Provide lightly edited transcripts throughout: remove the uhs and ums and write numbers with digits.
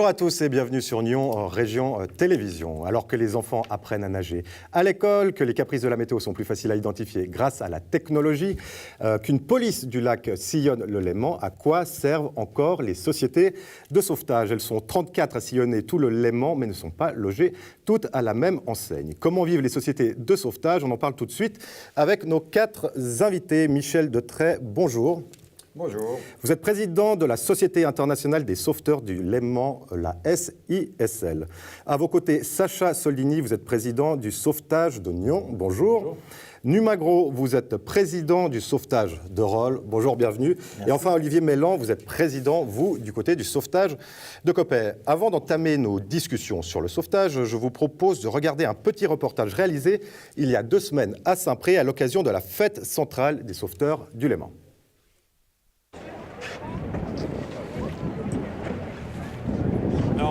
Bonjour à tous et bienvenue sur Nyon Région Télévision. Alors que les enfants apprennent à nager à l'école, que les caprices de la météo sont plus faciles à identifier grâce à la technologie, qu'une police du lac sillonne le Léman, à quoi servent encore les sociétés de sauvetage? Elles sont 34 à sillonner tout le Léman, mais ne sont pas logées toutes à la même enseigne. Comment vivent les sociétés de sauvetage? On en parle tout de suite avec nos 4 invités. Michel Detray, bonjour. Bonjour. Vous êtes président de la Société internationale des sauveteurs du Léman, la SISL. À vos côtés, Sacha Soldini, vous êtes président du sauvetage de Nyon. Bonjour. Bonjour. Numagro, vous êtes président du sauvetage de Rolle. Bonjour, bienvenue. Merci. Et enfin, Olivier Mélan, vous êtes président, vous, du côté du sauvetage de Coppet. Avant d'entamer nos discussions sur le sauvetage, je vous propose de regarder un petit reportage réalisé il y a 2 semaines à Saint-Pré à l'occasion de la fête centrale des sauveteurs du Léman.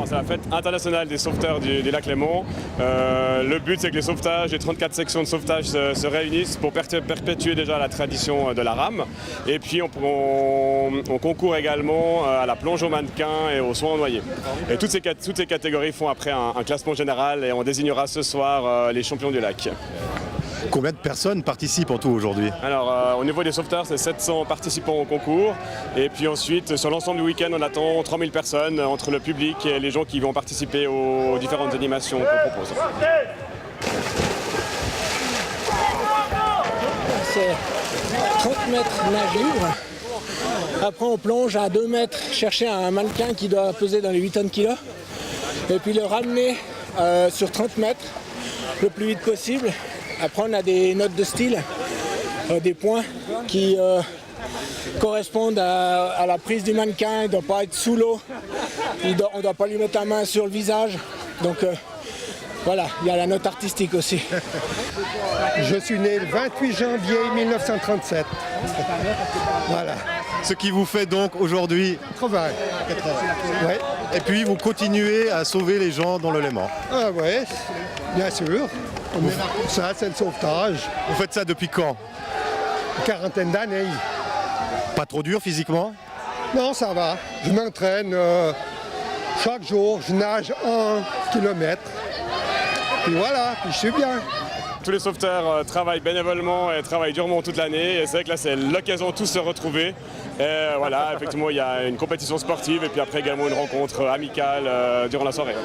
C'est la fête internationale des sauveteurs du lac Léman. Le but, c'est que les sauvetages, les 34 sections de sauvetage se réunissent pour perpétuer déjà la tradition de la rame. Et puis, on concourt également à la plonge au mannequin et aux soins en noyer. Et toutes ces catégories font après un classement général et on désignera ce soir les champions du lac. Combien de personnes participent en tout aujourd'hui? Alors, au niveau des sauveteurs, c'est 700 participants au concours. Et puis ensuite, sur l'ensemble du week-end, on attend 3000 personnes entre le public et les gens qui vont participer aux différentes animations qu'on propose. C'est 30 mètres nage libre. Après, on plonge à 2 mètres, chercher un mannequin qui doit peser dans les 8 tonnes kilo. Et puis le ramener sur 30 mètres le plus vite possible. Après, on a des notes de style, des points qui correspondent à la prise du mannequin. Il ne doit pas être sous l'eau, on ne doit pas lui mettre la main sur le visage. Donc voilà, il y a la note artistique aussi. Je suis né le 28 janvier 1937. Voilà. Ce qui vous fait donc aujourd'hui 80. Ouais. Et puis vous continuez à sauver les gens dans le Léman. Ah ouais, bien sûr. On est là pour ça, c'est le sauvetage. Vous faites ça depuis quand? Une quarantaine d'années. Pas trop dur physiquement? Non, ça va. Je m'entraîne chaque jour. Je nage 1 kilomètre. Puis voilà, puis je suis bien. Tous les sauveteurs travaillent bénévolement et travaillent durement toute l'année. Et c'est vrai que là, c'est l'occasion de tous se retrouver. Et voilà, effectivement, il y a une compétition sportive et puis après également une rencontre amicale durant la soirée.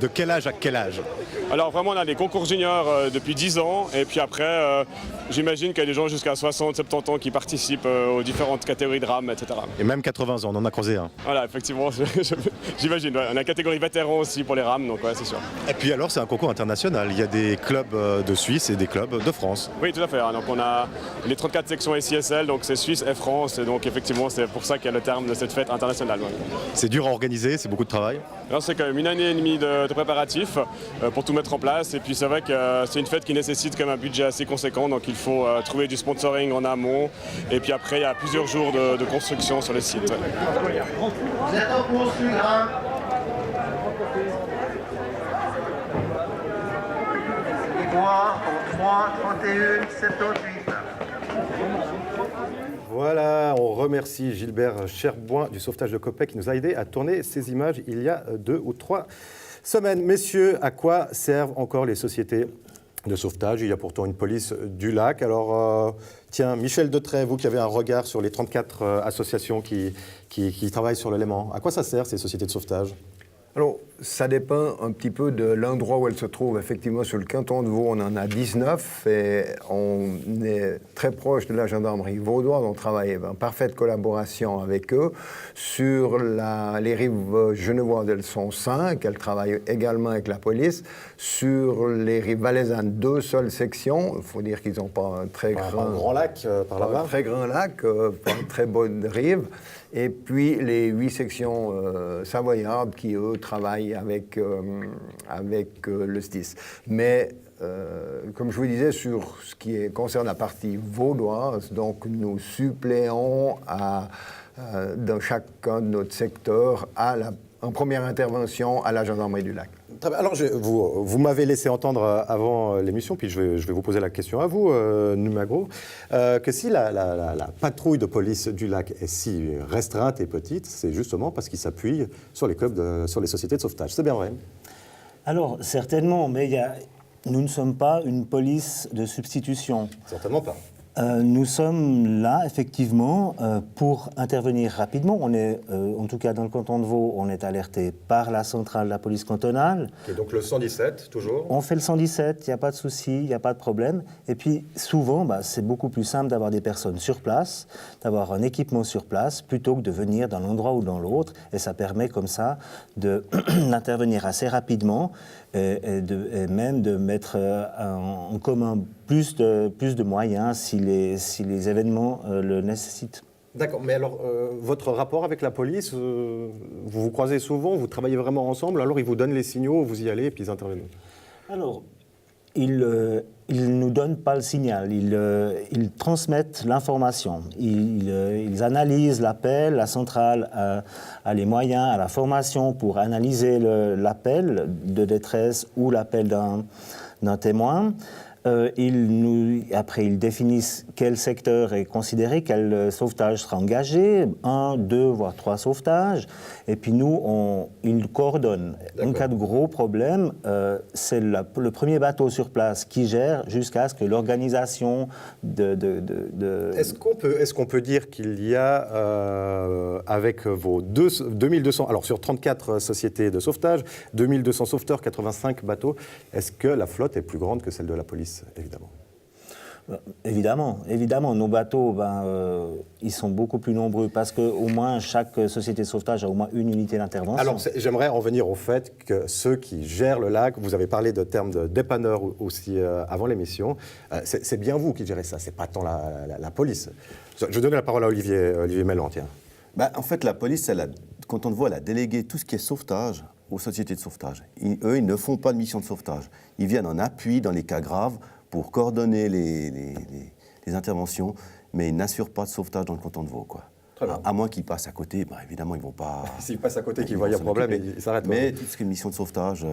De quel âge à quel âge? Alors vraiment, on a des concours juniors depuis 10 ans. Et puis après, j'imagine qu'il y a des gens jusqu'à 60, 70 ans qui participent aux différentes catégories de rames, etc. Et même 80 ans, on en a creusé un. Voilà, effectivement, j'imagine. Ouais. On a une catégorie vétérans aussi pour les rames, donc ouais, c'est sûr. Et puis alors, c'est un concours international. Il y a des clubs de Suisse et des clubs de France. Oui, tout à fait. Donc on a les 34 sections SISL, donc c'est Suisse et France. Et donc effectivement, c'est pour ça qu'il y a le terme de cette fête internationale. Ouais. C'est dur à organiser, c'est beaucoup de travail? Alors c'est quand même 1 année et demie de préparatifs pour tout mettre en place. Et puis c'est vrai que c'est une fête qui nécessite quand même un budget assez conséquent. Donc il faut trouver du sponsoring en amont. Et puis après, il y a plusieurs jours de construction sur le site. Ouais. Vous êtes en course du grain. Moi, en 3, 31, 78. Voilà, on remercie Gilbert Cherboin du sauvetage de Coppet qui nous a aidé à tourner ces images il y a 2 ou 3 semaines. Messieurs, à quoi servent encore les sociétés de sauvetage? Il y a pourtant une police du lac. Alors, tiens, Michel Detray, vous qui avez un regard sur les 34 associations qui travaillent sur le Léman, à quoi ça sert ces sociétés de sauvetage? Alors, ça dépend un petit peu de l'endroit où elle se trouve. Effectivement, sur le canton de Vaud, on en a 19 et on est très proche de la gendarmerie vaudoise. On travaille en parfaite collaboration avec eux. Sur les rives genevoises, elles sont 5. Elles travaillent également avec la police. Sur les rives valaisannes, 2 seules sections. Il faut dire qu'ils n'ont pas un très grand lac par là-bas. Un très grand lac, pas une très bonne rive. Et puis les 8 sections savoyardes qui, eux, travaillent avec le STIS. Mais, comme je vous disais, sur ce qui concerne la partie vaudoise, donc nous suppléons dans chacun de notre secteur en première intervention à la gendarmerie du lac. Très bien. Alors, vous m'avez laissé entendre avant l'émission, puis je vais vous poser la question à vous, Numagro, que si la patrouille de police du lac est si restreinte et petite, c'est justement parce qu'il s'appuie sur les clubs, sur les sociétés de sauvetage. C'est bien vrai? Alors, certainement, mais nous ne sommes pas une police de substitution. Certainement pas. Nous sommes là, effectivement, pour intervenir rapidement. On est, en tout cas dans le canton de Vaud, on est alerté par la centrale de la police cantonale. Et donc le 117, toujours? On fait le 117, il n'y a pas de souci, il n'y a pas de problème. Et puis, souvent, c'est beaucoup plus simple d'avoir des personnes sur place, d'avoir un équipement sur place, plutôt que de venir dans l'endroit ou dans l'autre. Et ça permet comme ça d'intervenir assez rapidement et même de mettre en commun plus de moyens si les événements le nécessitent. D'accord, mais alors, votre rapport avec la police, vous vous croisez souvent, vous travaillez vraiment ensemble, alors ils vous donnent les signaux, vous y allez et puis ils interviennent? Alors, ils ne nous donnent pas le signal, ils transmettent l'information. Ils analysent l'appel, la centrale a les moyens, a la formation pour analyser l'appel de détresse ou l'appel d'un témoin. Après, ils définissent quel secteur est considéré, quel sauvetage sera engagé, 1, 2, voire 3 sauvetages. Et puis nous, ils coordonnent. En cas de gros problème, c'est le premier bateau sur place qui gère jusqu'à ce que l'organisation Est-ce qu'on peut dire qu'il y a, avec vos 2200, alors sur 34 sociétés de sauvetage, 2200 sauveteurs, 85 bateaux, est-ce que la flotte est plus grande que celle de la police? Évidemment. Évidemment, nos bateaux, ils sont beaucoup plus nombreux parce qu'au moins chaque société de sauvetage a au moins une unité d'intervention. Alors, j'aimerais en venir au fait que ceux qui gèrent le lac, vous avez parlé de termes de dépanneurs aussi avant l'émission, c'est bien vous qui gérez ça, c'est pas tant la police. Je vais donner la parole à Olivier Mellan, tiens. En fait, la police, quand on voit, elle a délégué tout ce qui est sauvetage aux sociétés de sauvetage. Eux, ils ne font pas de mission de sauvetage. Ils viennent en appui dans les cas graves pour coordonner les interventions, mais ils n'assurent pas de sauvetage dans le canton de Vaud, quoi. À moins qu'ils passent à côté, évidemment, ils ne vont pas... S'ils passent à côté, qu'ils voient un problème, ils s'arrêtent. Mais tout ce qui est une mission de sauvetage,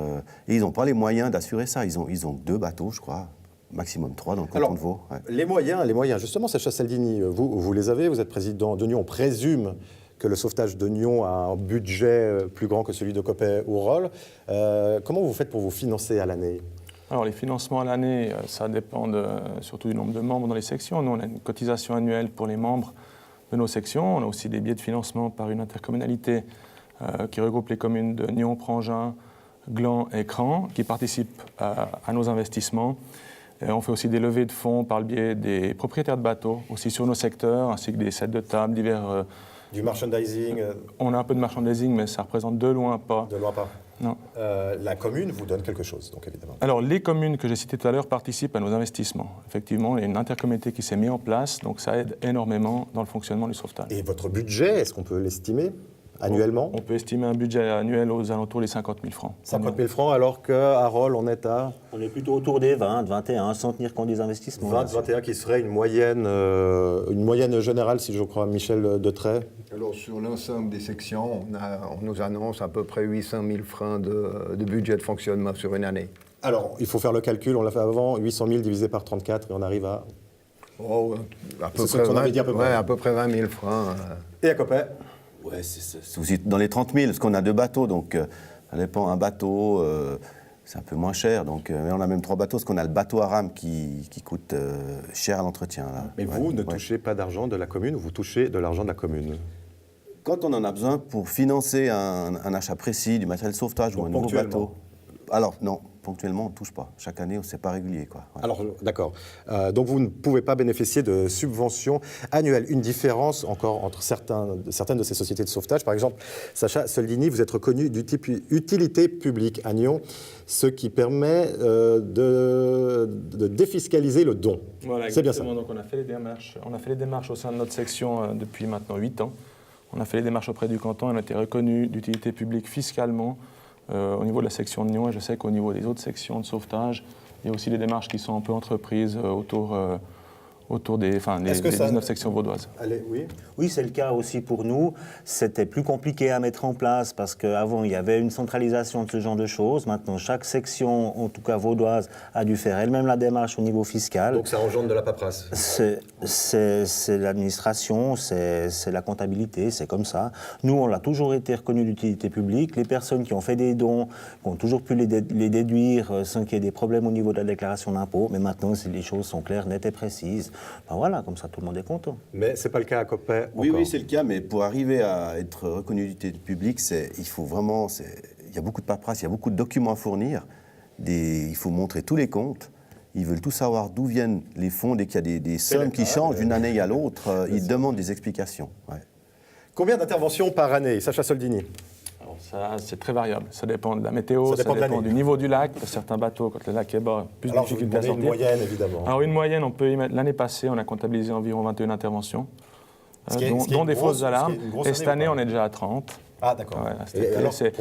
et ils n'ont pas les moyens d'assurer ça. Ils ont 2 bateaux, je crois, maximum 3 dans le canton de Vaud. Ouais. Les moyens, justement, Sacha Saldini, vous les avez, vous êtes président de Nyon, on présume que le sauvetage de Nyon a un budget plus grand que celui de Coppet ou Rolle. Comment vous faites pour vous financer à l'année? Alors les financements à l'année, ça dépend surtout du nombre de membres dans les sections. Nous, on a une cotisation annuelle pour les membres de nos sections. On a aussi des biais de financement par une intercommunalité qui regroupe les communes de Nyon, Prangin, Gland et Cran, qui participent à nos investissements. Et on fait aussi des levées de fonds par le biais des propriétaires de bateaux, aussi sur nos secteurs, ainsi que des sets de table, divers... Du merchandising On a un peu de merchandising, mais ça représente de loin pas. De loin pas. Non. La commune vous donne quelque chose, donc évidemment. Alors, les communes que j'ai citées tout à l'heure participent à nos investissements. Effectivement, il y a une intercommunauté qui s'est mise en place, donc ça aide énormément dans le fonctionnement du sauvetage. Et votre budget, est-ce qu'on peut l'estimer annuellement? On peut estimer un budget annuel aux alentours des 50 000 francs. 50 000 francs, alors qu'à Rolle, on est à... On est plutôt autour des 20, 21, sans tenir compte des investissements. 20, 21, qui serait une moyenne générale, si je crois, Michel Detray. Alors, sur l'ensemble des sections, on nous annonce à peu près 800 000 francs de budget de fonctionnement sur une année. Alors, il faut faire le calcul, on l'a fait avant, 800 000 divisé par 34, et on arrive à... À peu près 20 000 francs. Et à Coppet? Ouais, c'est dans les 30 000, parce qu'on a 2 bateaux, donc ça dépend. Un bateau, c'est un peu moins cher. Donc, mais on a même 3 bateaux, parce qu'on a le bateau à rame qui coûte cher à l'entretien. Mais vous ne touchez pas d'argent de la commune, ou vous touchez de l'argent de la commune? Quand on en a besoin pour financer un achat précis du matériel de sauvetage ou un nouveau bateau. Alors, non, ponctuellement, on ne touche pas. Chaque année, ce n'est pas régulier, quoi. Ouais. Alors, d'accord. Donc, vous ne pouvez pas bénéficier de subventions annuelles. Une différence encore entre certaines de ces sociétés de sauvetage. Par exemple, Sacha Soldini, vous êtes reconnu du type utilité publique à Nyon, ce qui permet de défiscaliser le don. Voilà, c'est bien ça. Donc, on a fait les démarches au sein de notre section depuis maintenant 8 ans. On a fait les démarches auprès du canton. On a été reconnu d'utilité publique fiscalement. Au niveau de la section de Nyon, et je sais qu'au niveau des autres sections de sauvetage, il y a aussi des démarches qui sont un peu entreprises autour autour des 19 sections vaudoises. Allez, oui. Oui, c'est le cas aussi pour nous. C'était plus compliqué à mettre en place parce qu'avant, il y avait une centralisation de ce genre de choses. Maintenant, chaque section, en tout cas vaudoise, a dû faire elle-même la démarche au niveau fiscal. Donc ça engendre de la paperasse. C'est l'administration, c'est la comptabilité, c'est comme ça. Nous, on l'a toujours été reconnu d'utilité publique. Les personnes qui ont fait des dons, qui ont toujours pu les déduire sans qu'il y ait des problèmes au niveau de la déclaration d'impôt. Mais maintenant, les choses sont claires, nettes et précises. Ben voilà, comme ça, tout le monde est content. Mais ce n'est pas le cas à Coppet. Oui, oui, c'est le cas, mais pour arriver à être reconnu d'utilité publique, il faut vraiment... Il y a beaucoup de paperasse, il y a beaucoup de documents à fournir. Il faut montrer tous les comptes. Ils veulent tout savoir d'où viennent les fonds. Dès qu'il y a des sommes qui changent d'une année à l'autre, ils demandent des explications. Ouais. Combien d'interventions par année, Sacha Soldini? Alors ça, c'est très variable. Ça dépend de la météo, ça dépend du niveau du lac. Pour certains bateaux, quand le lac est bas, plus de difficultés à sortir. Une moyenne, évidemment. Alors une moyenne, on peut y mettre... L'année passée, on a comptabilisé environ 21 interventions, dont des fausses alarmes. Et cette année, on est déjà à 30. Ah, d'accord. Ouais,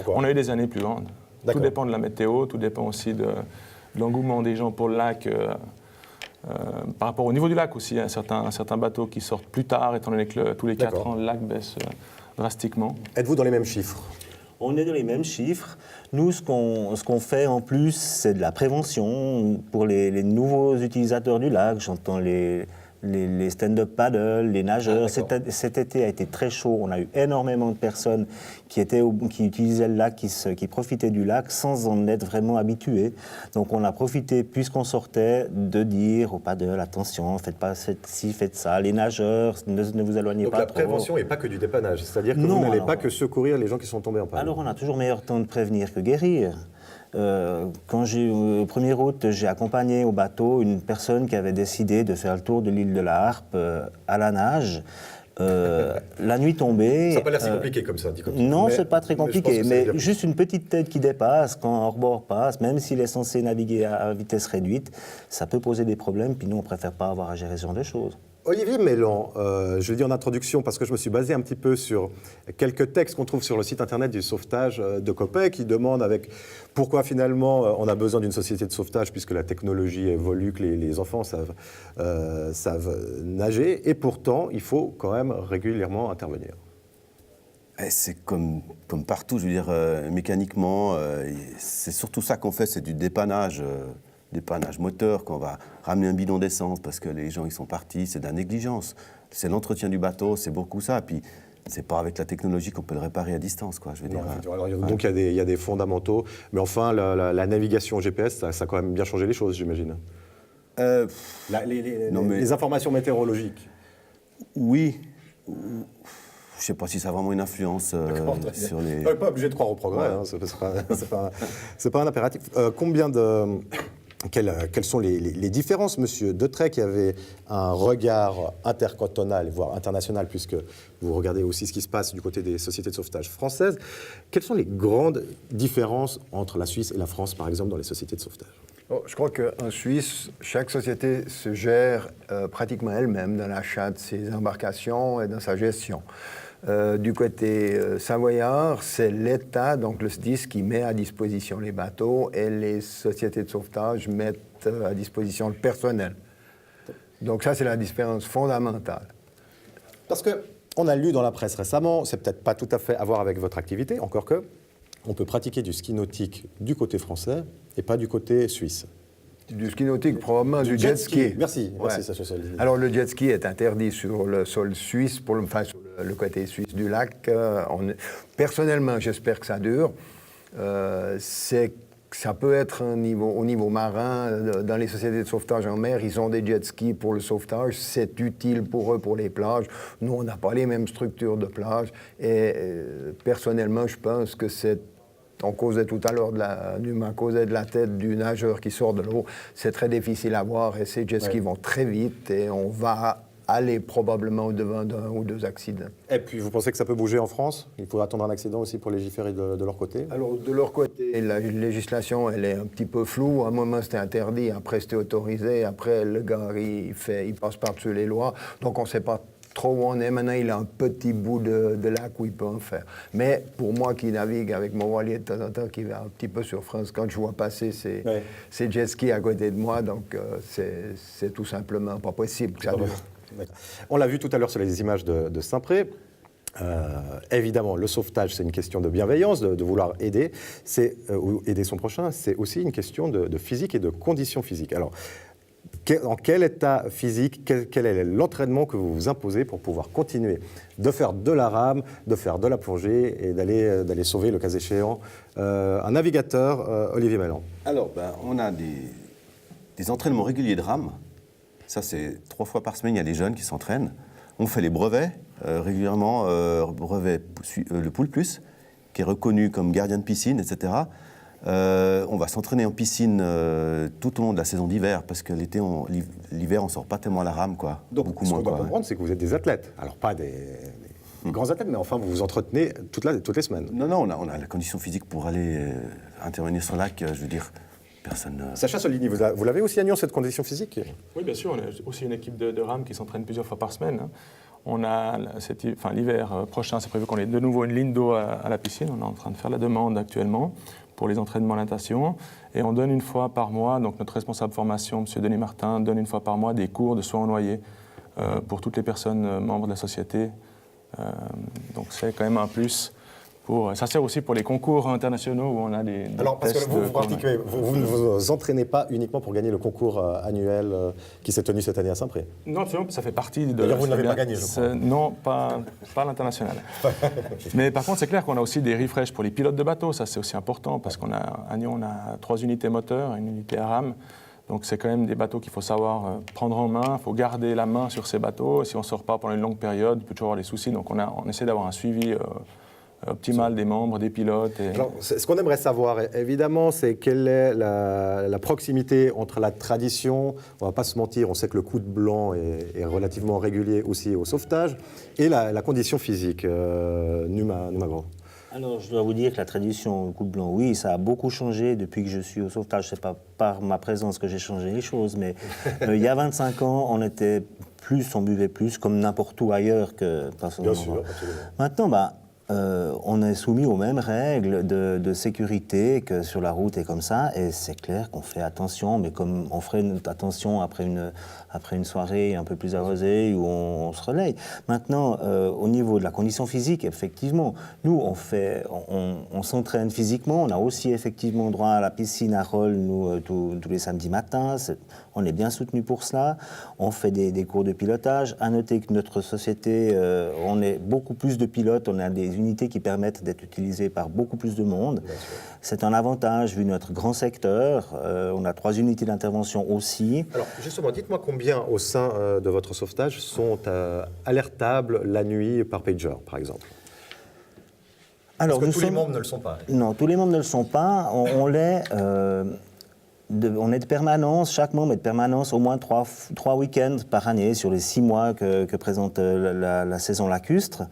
on a eu des années plus grandes. Tout dépend de la météo, tout dépend aussi de l'engouement des gens pour le lac. Par rapport au niveau du lac aussi, il y a certains bateaux qui sortent plus tard, étant donné que tous les 4 ans, le lac baisse drastiquement. Êtes-vous dans les mêmes chiffres? On est dans les mêmes chiffres. Nous, ce qu'on fait en plus, c'est de la prévention pour les nouveaux utilisateurs du lac. J'entends les stand-up paddle, les nageurs. Cet été a été très chaud. On a eu énormément de personnes qui utilisaient le lac, qui profitaient du lac sans en être vraiment habitués. Donc on a profité, puisqu'on sortait, de dire au paddle, attention, faites pas ci, faites ça. Les nageurs, ne vous éloignez pas trop. Donc la prévention n'est pas que du dépannage. C'est-à-dire que vous n'allez pas que secourir les gens qui sont tombés en panne. Alors on a toujours meilleur temps de prévenir que guérir. Quand au 1er août, j'ai accompagné au bateau une personne qui avait décidé de faire le tour de l'île de la Harpe à la nage. La nuit tombée... Ça n'a pas l'air si compliqué comme ça, dit comme ça. Non, c'est pas très compliqué, mais bien. Juste une petite tête qui dépasse, quand un hors-bord passe, même s'il est censé naviguer à vitesse réduite, ça peut poser des problèmes, puis nous, on préfère pas avoir à gérer ce genre de choses. Olivier Mélan, je le dis en introduction parce que je me suis basé un petit peu sur quelques textes qu'on trouve sur le site internet du sauvetage de Coppet qui demandent pourquoi finalement on a besoin d'une société de sauvetage puisque la technologie évolue, que les enfants savent nager et pourtant il faut quand même régulièrement intervenir. C'est comme partout, je veux dire, mécaniquement, c'est surtout ça qu'on fait, c'est du dépannage moteur, qu'on va ramener un bidon d'essence parce que les gens ils sont partis, c'est de la négligence. C'est l'entretien du bateau, c'est beaucoup ça. Puis c'est pas avec la technologie qu'on peut le réparer à distance, quoi. Je veux dire. Donc il y a des fondamentaux, mais enfin la navigation GPS, ça a quand même bien changé les choses, j'imagine. Les informations météorologiques. Oui. Je ne sais pas si ça a vraiment une influence sur les... On n'est pas obligé de croire au progrès, c'est pas un impératif. Quelles sont les différences, Monsieur Detray, qui avait un regard intercantonal, voire international, puisque vous regardez aussi ce qui se passe du côté des sociétés de sauvetage françaises. Quelles sont les grandes différences entre la Suisse et la France, par exemple, dans les sociétés de sauvetage? Je crois qu'en Suisse, chaque société se gère pratiquement elle-même dans l'achat de ses embarcations et dans sa gestion. Du côté savoyard, c'est l'État, donc le SDIS, qui met à disposition les bateaux et les sociétés de sauvetage mettent à disposition le personnel. Donc ça, c'est la différence fondamentale. Parce qu'on a lu dans la presse récemment, c'est peut-être pas tout à fait à voir avec votre activité, encore que, on peut pratiquer du ski nautique du côté français et pas du côté suisse. Du ski nautique, probablement du jet ski. Merci Sacha Soldini. Alors le jet ski est interdit sur le sol suisse, sur le côté suisse du lac. Personnellement, j'espère que ça dure. Ça peut être au niveau marin, dans les sociétés de sauvetage en mer, ils ont des jet skis pour le sauvetage, c'est utile pour eux pour les plages. Nous, on n'a pas les mêmes structures de plage et personnellement, je pense que on causait tout à l'heure de la tête du nageur qui sort de l'eau. C'est très difficile à voir et ces jet skis vont très vite et on va aller probablement au-devant d'un ou deux accidents. Et puis, vous pensez que ça peut bouger en France? Il faudra attendre un accident aussi pour légiférer de leur côté? Alors, de leur côté, la législation, elle est un petit peu floue. À un moment, c'était interdit, après, c'était autorisé. Après, le gars, il passe par-dessus les lois. Donc, on ne sait pas trop où on est. Maintenant, il a un petit bout de lac où il peut en faire. Mais pour moi qui navigue avec mon voilier de temps en temps, qui va un petit peu sur France, quand je vois passer ces jet skis à côté de moi, donc c'est tout simplement pas possible que ça dure. On l'a vu tout à l'heure sur les images de Saint-Pré. Évidemment, le sauvetage, c'est une question de bienveillance, de vouloir aider, ou aider son prochain. C'est aussi une question de physique et de conditions physiques. Alors, en quel état physique, quel est l'entraînement que vous vous imposez pour pouvoir continuer de faire de la rame, de faire de la plongée et d'aller sauver, le cas échéant, un navigateur, Olivier Mellan? Alors, on a des entraînements réguliers de rame. Ça, c'est 3 fois par semaine, il y a des jeunes qui s'entraînent. On fait les brevets régulièrement, brevet le Pool Plus, qui est reconnu comme gardien de piscine, etc. On va s'entraîner en piscine tout au long de la saison d'hiver, parce que l'hiver, on ne sort pas tellement à la rame, quoi. Donc, beaucoup ce moins, qu'on va comprendre, c'est que vous êtes des athlètes. Alors, pas des grands athlètes, mais enfin, vous vous entretenez toutes les semaines. Non, on a la condition physique pour aller intervenir sur le lac, je veux dire, personne... Sacha Soldini, vous l'avez aussi à Nyon, cette condition physique? Oui, bien sûr, on a aussi une équipe de rame qui s'entraîne plusieurs fois par semaine. On a, l'hiver prochain, c'est prévu qu'on ait de nouveau une ligne d'eau à la piscine. On est en train de faire la demande actuellement pour les entraînements à natation. Et on donne une fois par mois, donc notre responsable formation, M. Denis Martin, donne une fois par mois des cours de saut en noyer pour toutes les personnes membres de la société. Donc c'est quand même un plus. Ça sert aussi pour les concours internationaux où on a des Alors, parce tests que vous ne vous entraînez pas uniquement pour gagner le concours annuel qui s'est tenu cette année à Saint-Pré? Non, absolument, ça fait partie de... D'ailleurs, vous ne l'avez pas gagné, je crois. Non, pas l'international. Mais par contre, c'est clair qu'on a aussi des refresh pour les pilotes de bateau. Ça, c'est aussi important parce qu'à Nyon, on a 3 unités moteurs, une unité à rame. Donc, c'est quand même des bateaux qu'il faut savoir prendre en main. Il faut garder la main sur ces bateaux. Si on ne sort pas pendant une longue période, il peut toujours avoir des soucis. Donc, on essaie d'avoir un suivi optimal des membres, des pilotes. Alors, ce qu'on aimerait savoir, évidemment, c'est quelle est la proximité entre la tradition, on ne va pas se mentir, on sait que le coup de blanc est relativement régulier aussi au sauvetage, et la condition physique. Numagro. Alors, je dois vous dire que la tradition coup de blanc, oui, ça a beaucoup changé depuis que je suis au sauvetage. C'est pas par ma présence que j'ai changé les choses, mais il y a 25 ans, on buvait plus, comme n'importe où ailleurs que... Bien sûr, absolument. Maintenant, on est soumis aux mêmes règles de sécurité que sur la route et comme ça, et c'est clair qu'on fait attention, mais comme on ferait attention après une soirée un peu plus arrosée où on se relaye. Maintenant, au niveau de la condition physique, effectivement, nous, on s'entraîne physiquement, on a aussi effectivement droit à la piscine à Rolle, nous, tous les samedis matins, on est bien soutenu pour cela, on fait des cours de pilotage. À noter que notre société, on est beaucoup plus de pilotes, on a des unités qui permettent d'être utilisées par beaucoup plus de monde. C'est un avantage vu notre grand secteur. On a 3 unités d'intervention aussi. Alors justement, dites-moi combien au sein de votre sauvetage sont alertables la nuit par pager, par exemple? Alors, parce que tous les membres ne le sont pas. Non, tous les membres ne le sont pas. On est de permanence, chaque membre est de permanence au moins 3 week-ends par année sur les 6 mois que présente la saison lacustre.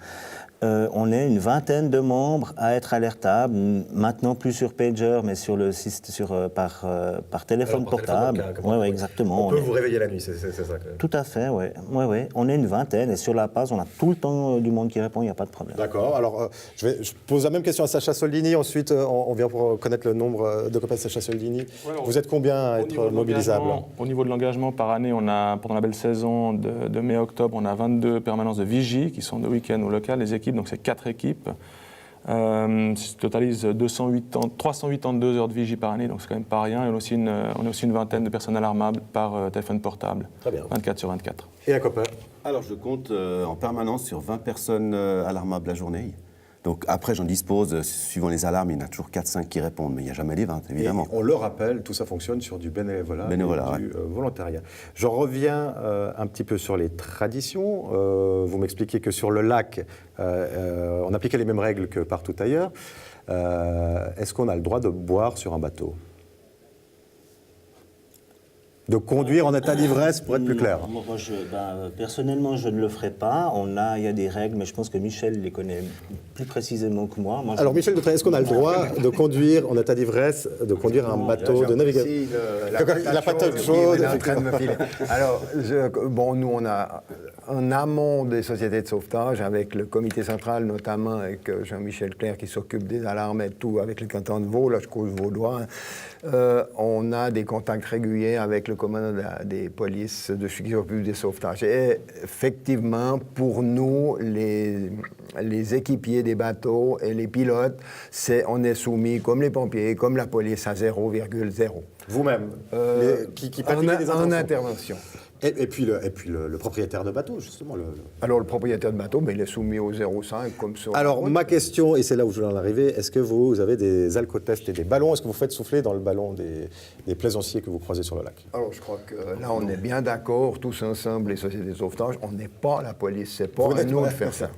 On est une vingtaine de membres à être alertables, maintenant plus sur pager, mais par téléphone portable. Oui, exactement. On peut vous réveiller la nuit, c'est ça Tout à fait, oui. Ouais. On est une vingtaine et sur la base, on a tout le temps du monde qui répond, il n'y a pas de problème. D'accord. Alors, je pose la même question à Sacha Soldini. Ensuite, on vient pour connaître le nombre de copains de Sacha Soldini. Ouais, vous êtes combien à être mobilisables? Au niveau de l'engagement, par année, on a, pendant la belle saison de mai-octobre, on a 22 permanences de vigie qui sont de week-end ou locales, les équipes. Donc c'est 4 équipes. Ça totalise 382 heures de vigie par année, donc c'est quand même pas rien. Et on a aussi une vingtaine de personnes alarmables par téléphone portable, 24 sur 24. Et un copain? Alors je compte en permanence sur 20 personnes alarmables la journée. Donc après, j'en dispose, suivant les alarmes, il y en a toujours 4-5 qui répondent, mais il n'y a jamais les 20, évidemment. Et on le rappelle, tout ça fonctionne sur du bénévolat et du volontariat. J'en reviens un petit peu sur les traditions. Vous m'expliquez que sur le lac, on appliquait les mêmes règles que partout ailleurs. Est-ce qu'on a le droit de boire sur un bateau? De conduire en état d'ivresse, pour être plus clair. Moi, personnellement, je ne le ferai pas. Il y a des règles, mais je pense que Michel les connaît plus précisément que moi. Alors, Michel Dautrey, est-ce qu'on a le droit de conduire en état d'ivresse, de conduire un bateau, de navigation? La patate chaude. est en train de me filer. Alors, nous, on a en amont des sociétés de sauvetage, avec le comité central, notamment avec Jean-Michel Clerc qui s'occupe des alarmes et tout, avec le canton de Vaud, là, je cause vaudois. On a des contacts réguliers avec le commandant des polices de qui s'occupe des sauvetages. Et effectivement, pour nous, les équipiers des bateaux et les pilotes, on est soumis, comme les pompiers, comme la police, à 0,0. Vous-même, qui pratiquez des en intervention. Et puis le propriétaire de bateau, justement. Alors, le propriétaire de bateau, il est soumis au 0,5, comme ça. Alors, ma question, et c'est là où je voulais en arriver, est-ce que vous avez des alcotests et des ballons? Est-ce que vous faites souffler dans le ballon des plaisanciers que vous croisez sur le lac? Alors, je crois que là, on est bien d'accord, tous ensemble, les sociétés de sauvetage, on n'est pas la police, c'est pas à nous de faire ça.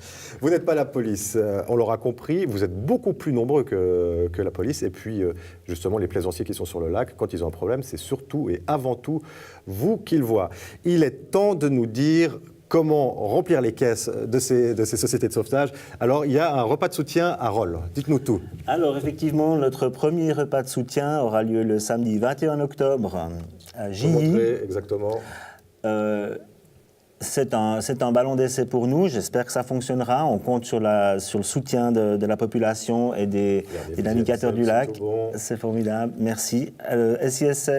Vous n'êtes pas la police, on l'aura compris, vous êtes beaucoup plus nombreux que la police, et puis, justement, les plaisanciers qui sont sur le lac, quand ils ont un problème, c'est surtout et avant tout vous qu'ils voient. Il est temps de nous dire comment remplir les caisses de ces sociétés de sauvetage. Alors, il y a un repas de soutien à Rolle. Dites-nous tout. Alors, effectivement, notre premier repas de soutien aura lieu le samedi 21 octobre à Gilly. Exactement. C'est un ballon d'essai pour nous. J'espère que ça fonctionnera. On compte sur le soutien de la population et des navigateurs du lac. Bon. C'est formidable. Merci.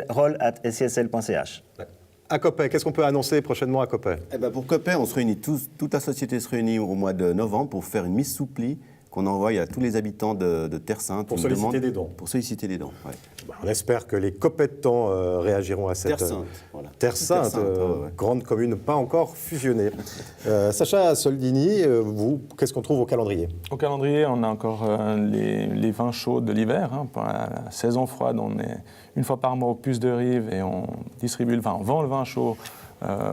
roll@sisl.ch. À Coppet, qu'est-ce qu'on peut annoncer prochainement à Coppet? Pour Coppet, on se réunit toute la société se réunit au mois de novembre pour faire une mise sous pli qu'on envoie à tous les habitants de Terre Sainte. Pour solliciter des dons. Pour solliciter des dons, ouais. On espère que les Coppetans réagiront à cette... Terre Sainte, voilà. Terre Sainte, ouais. Grande commune, pas encore fusionnée. Sacha Soldini, vous, qu'est-ce qu'on trouve au calendrier? Au calendrier, on a encore les vins chauds de l'hiver. Pour la saison froide, on est une fois par mois au Puce de Rive et on distribue le vin, on vend le vin chaud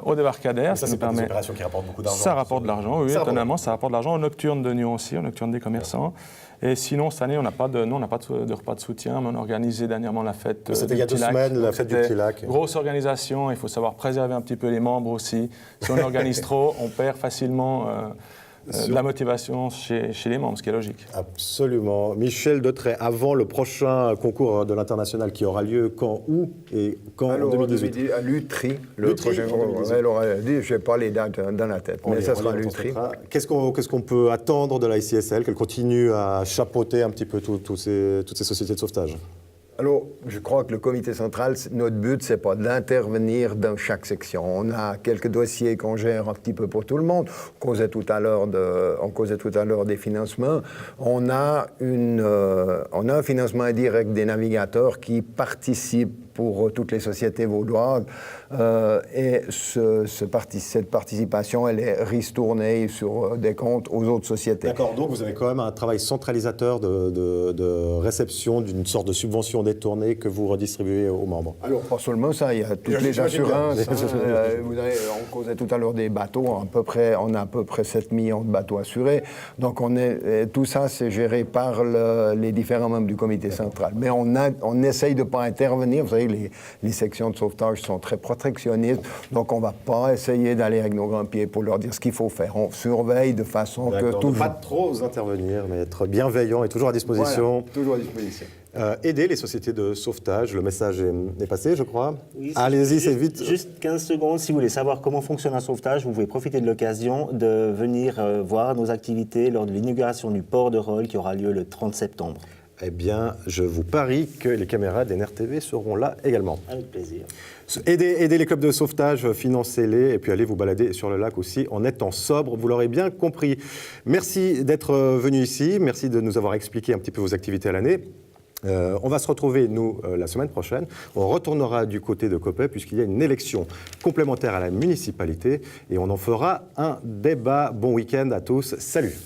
au débarcadère. Ça, c'est pas des opérations qui rapportent beaucoup d'argent. Ça rapporte de l'argent, oui, étonnamment, ça rapporte de l'argent. Au Nocturne de Nyon aussi, au Nocturne des commerçants. Et sinon, cette année, on n'a pas de repas de soutien, mais on a organisé dernièrement la fête du Petit Lac. C'était il y a 2 semaines, la fête du Petit Lac. Grosse organisation, il faut savoir préserver un petit peu les membres aussi. Si on organise trop, on perd facilement de la motivation chez les membres, ce qui est logique. Absolument. Michel Dautrey, avant le prochain concours de l'international qui aura lieu quand, où et quand en 2018? À Lutry, le prochain concours. Je n'ai pas les dates dans la tête, mais ça sera à Lutry. Qu'est-ce qu'on peut attendre de la SISL, qu'elle continue à chapeauter un petit peu toutes ces sociétés de sauvetage? Alors, je crois que le comité central, notre but, c'est pas d'intervenir dans chaque section. On a quelques dossiers qu'on gère un petit peu pour tout le monde. On causait tout à l'heure des financements. On a un financement indirect des navigateurs qui participent pour toutes les sociétés vaudoises. Et cette participation, elle est ristournée sur des comptes aux autres sociétés. D'accord, donc vous avez quand même un travail centralisateur de réception d'une sorte de subvention détournée que vous redistribuez aux membres. Alors, pas seulement ça, il y a toutes les assurances. On causait tout à l'heure des bateaux, on a à peu près 7 millions de bateaux assurés. Donc, tout ça, c'est géré par les différents membres du comité central. Mais on essaye de ne pas intervenir. Vous savez, les sections de sauvetage sont très protectionnistes, donc on ne va pas essayer d'aller avec nos grands pieds pour leur dire ce qu'il faut faire. On surveille de façon que tout... Pas trop intervenir, mais être bienveillant et toujours à disposition. Voilà, toujours à disposition. Aider les sociétés de sauvetage, le message est passé, je crois. Oui, allez-y, c'est vite. Juste 15 secondes, si vous voulez savoir comment fonctionne un sauvetage, vous pouvez profiter de l'occasion de venir voir nos activités lors de l'inauguration du port de Rolle qui aura lieu le 30 septembre. Eh bien, je vous parie que les caméras d'NRTV seront là également. Avec plaisir. Aidez les clubs de sauvetage, financez-les, et puis allez vous balader sur le lac aussi en étant sobre, vous l'aurez bien compris. Merci d'être venu ici, merci de nous avoir expliqué un petit peu vos activités à l'année. On va se retrouver, nous, la semaine prochaine. On retournera du côté de Coppet, puisqu'il y a une élection complémentaire à la municipalité, et on en fera un débat. Bon week-end à tous, salut.